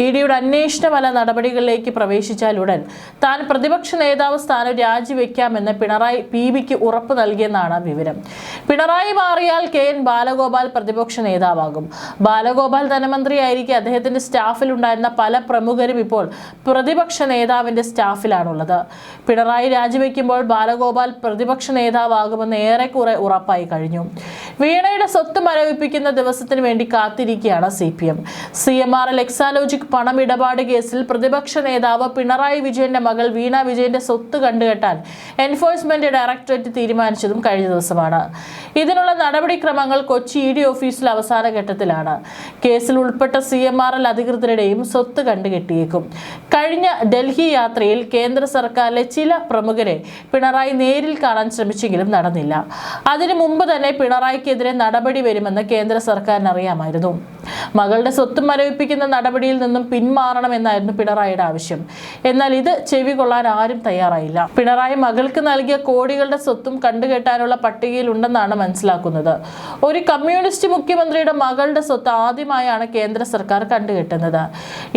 ഇഡിയുടെ അന്വേഷണ നടപടികളിലേക്ക് പ്രവേശിച്ചാലുടൻ താൻ പ്രതിപക്ഷ നേതാവ് സ്ഥാനം രാജിവെക്കാമെന്ന് പിണറായി PBക്ക് ഉറപ്പ് നൽകിയെന്നാണ് വിവരം. പിണറായി മാറിയാൽ KN ബാലഗോപാൽ പ്രതിപക്ഷ നേതാവാകും. ബാലഗോപാൽ ധനമന്ത്രിയായിരിക്കെ അദ്ദേഹത്തിന്റെ സ്റ്റാഫിൽ ഉണ്ടായിരുന്ന പല പ്രമുഖരും ഇപ്പോൾ പ്രതിപക്ഷ നേതാവിന്റെ സ്റ്റാഫിലാണുള്ളത്. പിണറായി രാജിവെക്കുമ്പോൾ ബാലഗോപാൽ പ്രതിപക്ഷ നേതാവാകുമെന്ന് ഏറെക്കുറെ ഉറപ്പായി കഴിഞ്ഞു. വീണയുടെ സ്വത്ത് മരവിപ്പിക്കുന്ന ദിവസത്തിന് വേണ്ടി കാത്തിരിക്കുകയാണ് CPM. CMRL എക്സാലോജിക് പണമിടപാട് കേസിൽ പ്രതിപക്ഷ നേതാവ് പിണറായി വിജയന്റെ മകൾ വീണ വിജയന്റെ സ്വത്ത് കണ്ടുകെട്ടാൻ എൻഫോഴ്സ്മെന്റ് ഡയറക്ടറേറ്റ് തീരുമാനിച്ചതും കഴിഞ്ഞ ദിവസമാണ്. ഇതിനുള്ള നടപടിക്രമങ്ങൾ കൊച്ചി ED ഓഫീസിൽ അവസാന ഘട്ടത്തിലാണ്. കേസിൽ ഉൾപ്പെട്ട CMRL അധികൃതരുടെയും സ്വത്ത് കണ്ടുകെട്ടിയേക്കും. കഴിഞ്ഞ ഡൽഹി യാത്രയിൽ കേന്ദ്ര സർക്കാരിലെ ചില പ്രമുഖരെ പിണറായി നേരിൽ കാണാൻ ശ്രമിച്ചെങ്കിലും നടന്നില്ല. അതിനു മുമ്പ് തന്നെ പിണറായിക്കെതിരെ നടപടി വരുമെന്ന് കേന്ദ്ര സർക്കാരിന് അറിയാമായിരുന്നു. മകളുടെ സ്വത്ത് മരവിപ്പിക്കുന്ന നടപടിയിൽ നിന്നും പിന്മാറണമെന്നായിരുന്നു പിണറായിയുടെ ആവശ്യം. എന്നാൽ ഇത് ചെവി കൊള്ളാൻ ആരും തയ്യാറായില്ല. പിണറായി മകൾക്ക് നൽകിയ കോടികളുടെ സ്വത്തും കണ്ടുകെട്ടാനുള്ള പട്ടികയിൽ ഉണ്ടെന്നാണ് മനസ്സിലാക്കുന്നത്. ഒരു കമ്മ്യൂണിസ്റ്റ് മുഖ്യമന്ത്രിയുടെ മകളുടെ സ്വത്ത് ആദ്യമായാണ് കേന്ദ്ര സർക്കാർ കണ്ടുകെട്ടുന്നത്.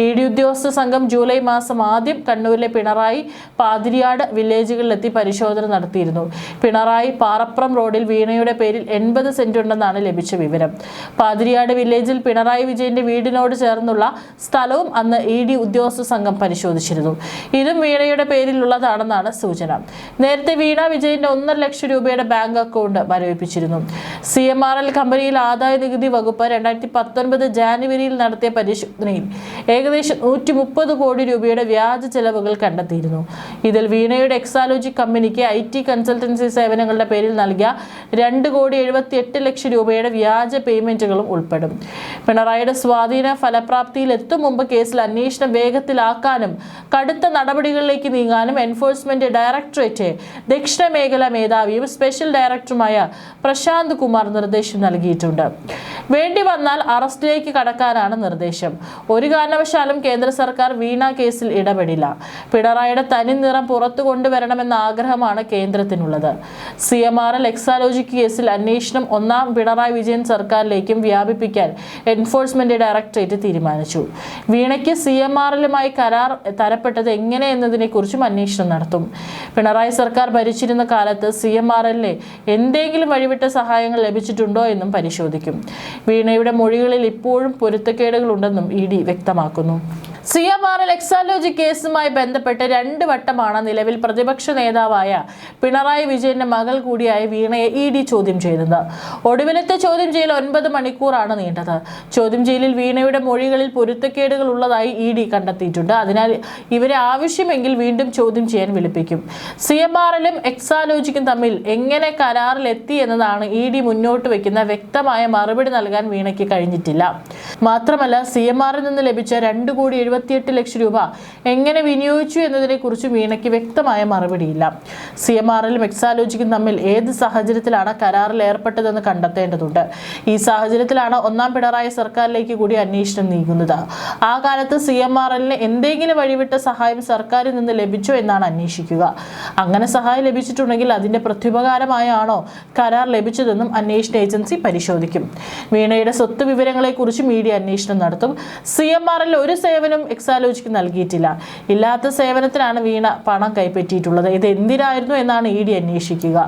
ED ഉദ്യോഗസ്ഥ സംഘം ജൂലൈ മാസം ആദ്യം കണ്ണൂരിലെ പിണറായി പാതിരിയാട് വില്ലേജുകളിലെത്തി പരിശോധന നടത്തിയിരുന്നു. പിണറായി പാറപ്പുറം റോഡിൽ വീണയുടെ പേരിൽ 80 സെന്റ് ഉണ്ടെന്നാണ് ലഭിച്ച വിവരം. പാതിരിയാട് വില്ലേജിൽ പിണറായി വിജയന്റെ വീടിനോട് ചേർന്നുള്ള സ്ഥലവും അന്ന് ED ഉദ്യോഗസ്ഥ സംഘം പരിശോധിച്ചിരുന്നു. ഇതും വീണയുടെ പേരിലുള്ളതാണെന്നാണ് സൂചന. നേരത്തെ വീണ വിജയന്റെ 1.5 ലക്ഷം രൂപയുടെ ബാങ്ക് അക്കൗണ്ട് മരവിപ്പിച്ചിരുന്നു. CMRL കമ്പനിയിൽ ആദായ നികുതി വകുപ്പ് 2019 ജാനുവരിയിൽ നടത്തിയ പരിശോധനയിൽ ഏകദേശം 130 കോടി രൂപയുടെ വ്യാജ ചെലവുകൾ കണ്ടെത്തിയിരുന്നു. ഇതിൽ വീണയുടെ എക്സാലോജിക് കമ്പനിക്ക് IT കൺസൾട്ടൻസി സേവനങ്ങളുടെ പേരിൽ നൽകിയ 2,78,00,000 രൂപയുടെ വ്യാജ പേയ്മെന്റുകളും ഉൾപ്പെടും. പിണറായിയുടെ സ്വാധീന ഫലപ്രാപ്തിയിൽ എത്തും മുമ്പ് കേസിൽ അന്വേഷണം വേഗത്തിലാക്കാനും കടുത്ത നടപടികളിലേക്ക് നീങ്ങാനും എൻഫോഴ്സ്മെന്റ് ഡയറക്ടറേറ്റ് ദക്ഷിണ മേഖലാ മേധാവിയും സ്പെഷ്യൽ ഡയറക്ടറുമായ പ്രശാന്ത് കുമാർ നിർദ്ദേശം നൽകിയിട്ടുണ്ട്. വേണ്ടി വന്നാൽ അറസ്റ്റിലേക്ക് കടക്കാനാണ് നിർദ്ദേശം. ഒരു കാരണവശാലും കേന്ദ്ര സർക്കാർ വീണ കേസിൽ ഇടപെടില്ല. പിണറായിയുടെ തനി നിറം പുറത്തു കൊണ്ടുവരണമെന്ന ആഗ്രഹമാണ് കേന്ദ്രത്തിനുള്ളത്. CMRL എക്സാലോജിക് കേസിൽ അന്വേഷണം ഒന്നാം പിണറായി വിജയൻ സർക്കാരിലേക്കും വ്യാപിപ്പിക്കാൻ എൻഫോഴ്സ്മെന്റ് ഡയറക്ടറേറ്റ് തീരുമാനിച്ചു. വീണയ്ക്ക് CMRLുമായി കരാർ തരപ്പെട്ടത് എങ്ങനെ എന്നതിനെ കുറിച്ചും അന്വേഷണം നടത്തും. പിണറായി സർക്കാർ ഭരിച്ചിരുന്ന കാലത്ത് CMRLന് എന്തെങ്കിലും വഴിവിട്ട സഹായങ്ങൾ ലഭിച്ചിട്ടുണ്ടോ എന്നും പരിശോധിക്കും. വീണയുടെ മൊഴികളിൽ ഇപ്പോഴും പൊരുത്തക്കേടുകൾ ഉണ്ടെന്നും ED വ്യക്തമാക്കുന്നു. CMRL എക്സാലോജിക് കേസുമായി ബന്ധപ്പെട്ട് 2 വട്ടമാണ് നിലവിൽ പ്രതിപക്ഷ നേതാവായ പിണറായി വിജയന്റെ മകൾ കൂടിയായ വീണയെ ED ചോദ്യം ചെയ്തത്. ഒടുവിലത്തെ ചോദ്യം ചെയ്യൽ 9 മണിക്കൂറാണ് നീണ്ടത്. ചോദ്യം ചെയ്യലിൽ വീണയുടെ മൊഴികളിൽ പൊരുത്തക്കേടുകൾ ഉള്ളതായി ED കണ്ടെത്തിയിട്ടുണ്ട്. അതിനാൽ ഇവരെ ആവശ്യമെങ്കിൽ വീണ്ടും ചോദ്യം ചെയ്യാൻ വിളിപ്പിക്കും. CMRLും എക്സാലോജിക്കും തമ്മിൽ എങ്ങനെ കരാറിലെത്തി എന്നതാണ് ED മുന്നോട്ട് വയ്ക്കുന്ന വ്യക്തമായ മറുപടി നൽകാൻ വീണയ്ക്ക് കഴിഞ്ഞിട്ടില്ല. മാത്രമല്ല CMRൽ നിന്ന് ലഭിച്ച 2,78,00,000 രൂപ എങ്ങനെ വിനിയോഗിച്ചു എന്നതിനെ കുറിച്ച് വീണയ്ക്ക് വ്യക്തമായ മറുപടിയില്ല. CMRലും എക്സാലോജിക്കും തമ്മിൽ ഏത് സാഹചര്യത്തിലാണ് കരാറിൽ ഏർപ്പെട്ടതെന്ന് കണ്ടെത്തേണ്ടതുണ്ട്. ഈ സാഹചര്യത്തിലാണ് ഒന്നാം പിണറായി സർക്കാരിലേക്ക് കൂടി അന്വേഷണം നീങ്ങുന്നത്. ആ കാലത്ത് CMRലിന് എന്തെങ്കിലും വഴിവിട്ട സഹായം സർക്കാരിൽ നിന്ന് ലഭിച്ചോ എന്നാണ് അന്വേഷിക്കുക. അങ്ങനെ സഹായം ലഭിച്ചിട്ടുണ്ടെങ്കിൽ അതിന്റെ പ്രത്യുപകാരമായാണോ കരാർ ലഭിച്ചതെന്നും അന്വേഷണ ഏജൻസി പരിശോധിക്കും. വീണയുടെ സ്വത്ത് വിവരങ്ങളെ കുറിച്ച് മീഡിയ അന്വേഷണം നടത്തും. CMRൽ ഒരു സേവനം എക്സാലോജിക്ക് നൽകിയിട്ടില്ല. ഇല്ലാത്ത സേവനത്തിനാണ് വീണ പണം കൈപ്പറ്റിയിട്ടുള്ളത്. ഇത് എന്തിനായിരുന്നു എന്നാണ് ED അന്വേഷിക്കുക.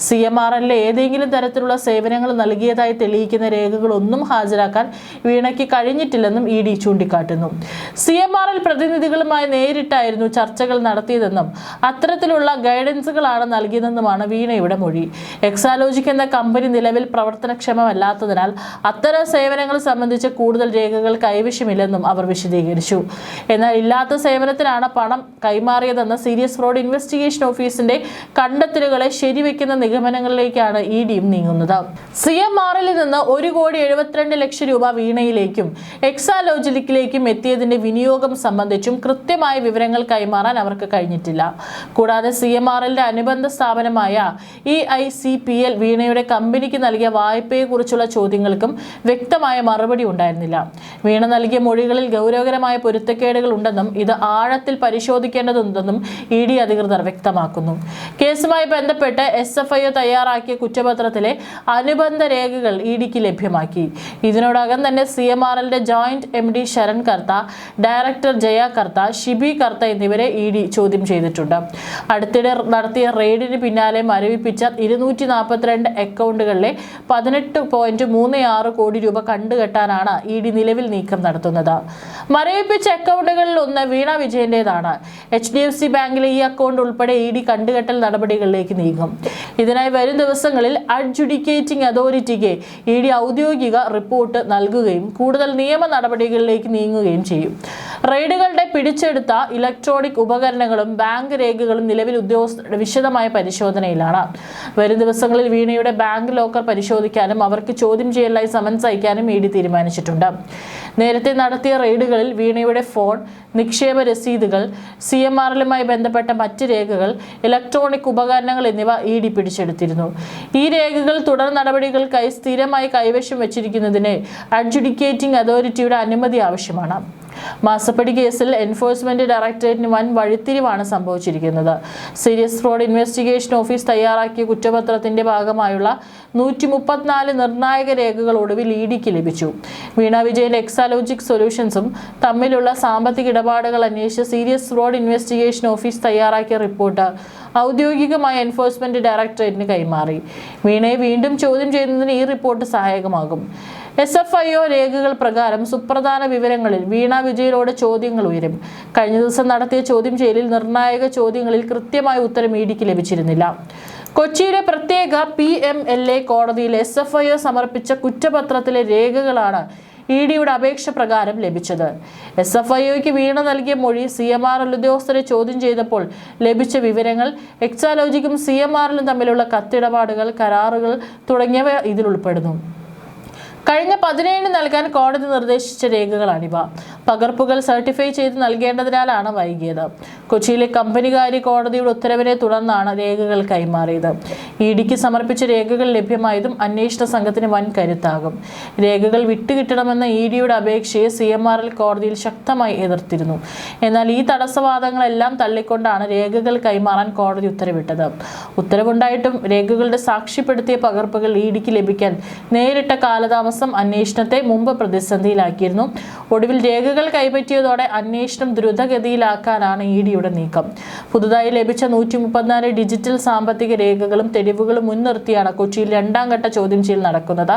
CMRലിലെ ഏതെങ്കിലും തരത്തിലുള്ള സേവനങ്ങൾ നൽകിയതായി തെളിയിക്കുന്ന രേഖകളൊന്നും ഹാജരാക്കാൻ വീണയ്ക്ക് കഴിഞ്ഞിട്ടില്ലെന്നും ED ചൂണ്ടിക്കാട്ടുന്നു. CMRL പ്രതിനിധികളുമായി നേരിട്ടായിരുന്നു ചർച്ചകൾ നടത്തിയതെന്നും അത്തരത്തിലുള്ള ഗൈഡൻസുകളാണ് നൽകിയതെന്നുമാണ് വീണയുടെ മൊഴി. എക്സാലോജിക് എന്ന കമ്പനി നിലവിൽ പ്രവർത്തനക്ഷമമല്ലാത്തതിനാൽ അത്തരം സേവനങ്ങൾ സംബന്ധിച്ച് കൂടുതൽ രേഖകൾ കൈവശമില്ലെന്നും അവർ വിശദീകരിച്ചു. എന്നാൽ ഇല്ലാത്ത സേവനത്തിനാണ് പണം കൈമാറിയതെന്ന സീരിയസ് ഫ്രോഡ് ഇൻവെസ്റ്റിഗേഷൻ ഓഫീസിന്റെ കണ്ടെത്തലുകളെ ശരിവെക്കുന്ന നിഗമനങ്ങളിലേക്കാണ് EDയും നീങ്ങുന്നത്. CMRലിൽ നിന്ന് 1,72,00,000 രൂപ വീണയിലേക്കും എക്സാലോജിക്കിലേക്കും എത്തിയതിന്റെ വിനിയോഗം സംബന്ധിച്ചും കൃത്യമായ വിവരങ്ങൾ കൈമാറാൻ അവർക്ക് കഴിഞ്ഞിട്ടില്ല. കൂടാതെ CMRലിന്റെ അനുബന്ധ സ്ഥാപനമായ EICPL വീണയുടെ കമ്പനിക്ക് നൽകിയ വായ്പയെക്കുറിച്ചുള്ള ചോദ്യങ്ങൾക്കും വ്യക്തമായ മറുപടി ഉണ്ടായിരുന്നില്ല. വീണ നൽകിയ മൊഴികളിൽ ഗൗരവകരമായ പൊരുത്തക്കേടുകൾ ഉണ്ടെന്നും ഇത് ആഴത്തിൽ പരിശോധിക്കേണ്ടതുണ്ടെന്നും ED അധികൃതർ വ്യക്തമാക്കുന്നു. കേസുമായി ബന്ധപ്പെട്ട് SFIO തയ്യാറാക്കിയ കുറ്റപത്രത്തിലെ അനുബന്ധ രേഖകൾ EDക്ക് ലഭ്യമാക്കി. ഇതിനോടകം തന്നെ CMRLന്റെ ജോയിന്റ് MD ശരൺ കർത്ത, ഡയറക്ടർ ജയ കർത്ത, ഷിബി കർത്ത എന്നിവരെ ED ചോദ്യം ചെയ്തിട്ടുണ്ട്. അടുത്തിടെ നടത്തിയ റെയ്ഡിന് പിന്നാലെ മരവിപ്പിച്ച 242 അക്കൗണ്ടുകളിലെ 18.36 കോടി രൂപ കണ്ടുകെട്ടാനാണ് ED നിലവിൽ നീക്കം നടത്തുന്നത്. മരവിപ്പിച്ച അക്കൗണ്ടുകളിൽ ഒന്ന് വീണ വിജയന്റേതാണ്. HDFC ബാങ്കിലെ ഈ അക്കൗണ്ട് ഉൾപ്പെടെ ED കണ്ടുകെട്ടൽ നടപടികളിലേക്ക് നീങ്ങും. ഇതിനായി വരും ദിവസങ്ങളിൽ അഡ്ജുഡിക്കേറ്റിംഗ് അതോറിറ്റിക്ക് ED ഔദ്യോഗിക റിപ്പോർട്ട് നൽകുകയും കൂടുതൽ നിയമ നടപടികളിലേക്ക് നീങ്ങുകയും ചെയ്യും. റെയ്ഡുകളുടെ പിടിച്ചെടുത്ത ഇലക്ട്രോണിക് ഉപകരണങ്ങളും ബാങ്ക് രേഖകളും നിലവിൽ ഉദ്യോഗസ്ഥരുടെ വിശദമായ പരിശോധനയിലാണ്. വരും ദിവസങ്ങളിൽ വീണയുടെ ബാങ്ക് ലോക്കർ പരിശോധിക്കാനും അവർക്ക് ചോദ്യം ചെയ്യലായി സമൻസ് അയക്കാനും ED തീരുമാനിച്ചിട്ടുണ്ട്. നേരത്തെ നടത്തിയ റെയ്ഡുകളിൽ വീണയുടെ ഫോൺ, നിക്ഷേപ രസീതുകൾ, CMRLുമായി ബന്ധപ്പെട്ട മറ്റ് രേഖകൾ, ഇലക്ട്രോണിക് ഉപകരണങ്ങൾ എന്നിവ ED പിടിച്ചെടുത്തിരുന്നു. ഈ രേഖകൾ തുടർ നടപടികൾക്കായി സ്ഥിരമായി കൈവശം വെച്ചിരിക്കുന്നതിന് അഡ്ജുഡിക്കേറ്റിംഗ് അതോറിറ്റിയുടെ അനുമതി ആവശ്യമാണ്. മാസപ്പടി കേസിൽ എൻഫോഴ്സ്മെന്റ് ഡയറക്ടറേറ്റിന് വൻ വഴിത്തിരിവാണ് സംഭവിച്ചിരിക്കുന്നത്. സീരിയസ് ഫ്രോഡ് ഇൻവെസ്റ്റിഗേഷൻ ഓഫീസ് തയ്യാറാക്കിയ കുറ്റപത്രത്തിന്റെ ഭാഗമായുള്ള 134 നിർണായക രേഖകൾ ഒടുവിൽ EDക്ക് ലഭിച്ചു. വീണ വിജയൻ എക്സാലോജിക് സൊല്യൂഷൻസും തമ്മിലുള്ള സാമ്പത്തിക ഇടപാടുകൾ അന്വേഷിച്ച് സീരിയസ് ഫ്രോഡ് ഇൻവെസ്റ്റിഗേഷൻ ഓഫീസ് തയ്യാറാക്കിയ റിപ്പോർട്ട് ഔദ്യോഗികമായ എൻഫോഴ്സ്മെന്റ് ഡയറക്ടറേറ്റിന് കൈമാറി. വീണയെ വീണ്ടും ചോദ്യം ചെയ്യുന്നതിന് ഈ റിപ്പോർട്ട് സഹായകമാകും. SFIO രേഖകൾ പ്രകാരം സുപ്രധാന വിവരങ്ങളിൽ വീണ വിജയനോട് ചോദ്യങ്ങൾ ഉയരും. കഴിഞ്ഞ ദിവസം നടത്തിയ ചോദ്യം ചെയ്യലിൽ നിർണായക ചോദ്യങ്ങളിൽ കൃത്യമായ ഉത്തരം EDക്ക് ലഭിച്ചിരുന്നില്ല. കൊച്ചിയിലെ പ്രത്യേക PMLA കോടതിയിൽ SFIO സമർപ്പിച്ച കുറ്റപത്രത്തിലെ രേഖകളാണ് EDയുടെ അപേക്ഷ പ്രകാരം ലഭിച്ചത്. SFIOയ്ക്ക് വീണ നൽകിയ മൊഴി, CMRL ഉദ്യോഗസ്ഥരെ ചോദ്യം ചെയ്തപ്പോൾ ലഭിച്ച വിവരങ്ങൾ, എക്സാലോജിക്കും CMRLും തമ്മിലുള്ള കത്തിടപാടുകൾ, കരാറുകൾ തുടങ്ങിയവ ഇതിൽ ഉൾപ്പെടുന്നു. കഴിഞ്ഞ 17 നൽകാൻ കോടതി നിർദ്ദേശിച്ച രേഖകളാണിവ. പകർപ്പുകൾ സർട്ടിഫൈ ചെയ്ത് നൽകേണ്ടതിനാലാണ് വൈകിയത്. കൊച്ചിയിലെ കമ്പനികാര്യ കോടതിയുടെ ഉത്തരവിനെ തുടർന്നാണ് രേഖകൾ കൈമാറിയത്. EDക്ക് സമർപ്പിച്ച രേഖകൾ ലഭ്യമായതും അന്വേഷണ സംഘത്തിന് വൻ കരുത്താകും. രേഖകൾ വിട്ടുകിട്ടണമെന്ന EDയുടെ അപേക്ഷയെ CMRL കോടതിയിൽ ശക്തമായി എതിർത്തിരുന്നു. എന്നാൽ ഈ തടസ്സവാദങ്ങളെല്ലാം തള്ളിക്കൊണ്ടാണ് രേഖകൾ കൈമാറാൻ കോടതി ഉത്തരവിട്ടത്. ഉത്തരവുണ്ടായിട്ടും രേഖകളുടെ സാക്ഷ്യപ്പെടുത്തിയ പകർപ്പുകൾ EDക്ക് ലഭിക്കാൻ നേരിട്ട കാലതാമസം അന്വേഷണത്തെ മുമ്പ് പ്രതിസന്ധിയിലാക്കിയിരുന്നു. ഒടുവിൽ രേഖകൾ കൈപ്പറ്റിയതോടെ അന്വേഷണം ദ്രുതഗതിയിലാക്കാനാണ് EDയുടെ നീക്കം. പുതുതായി ലഭിച്ച 134 ഡിജിറ്റൽ സാമ്പത്തിക രേഖകളും തെളിവുകളും മുൻനിർത്തിയാണ് കൊച്ചിയിൽ രണ്ടാം ഘട്ട ചോദ്യം ചെയ്യൽ നടക്കുന്നത്.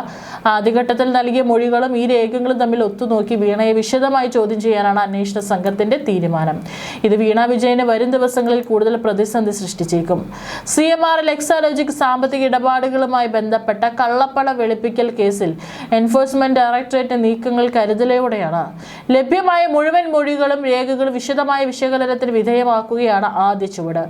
ആദ്യഘട്ടത്തിൽ നൽകിയ മൊഴികളും ഈ രേഖകളും തമ്മിൽ ഒത്തുനോക്കി വീണയെ വിശദമായി ചോദ്യം ചെയ്യാനാണ് അന്വേഷണ സംഘത്തിന്റെ തീരുമാനം. ഇത് വീണ വിജയന് വരും ദിവസങ്ങളിൽ കൂടുതൽ പ്രതിസന്ധി സൃഷ്ടിച്ചേക്കും. CMRL എക്സാലോജിക് സാമ്പത്തിക ഇടപാടുകളുമായി ബന്ധപ്പെട്ട കള്ളപ്പണ വെളുപ്പിക്കൽ കേസിൽ എൻഫോഴ്സ്മെന്റ് ഡയറക്ടറേറ്റ് നീക്കങ്ങൾ കരുതലോടെയാണ്. ലഭ്യമായ മുഴുവൻ മൊഴികളും രേഖകളും വിശദമായ വിശകലനത്തിന് വിധേയമാക്കുകയാണ് ആദ്യ ചുവട്.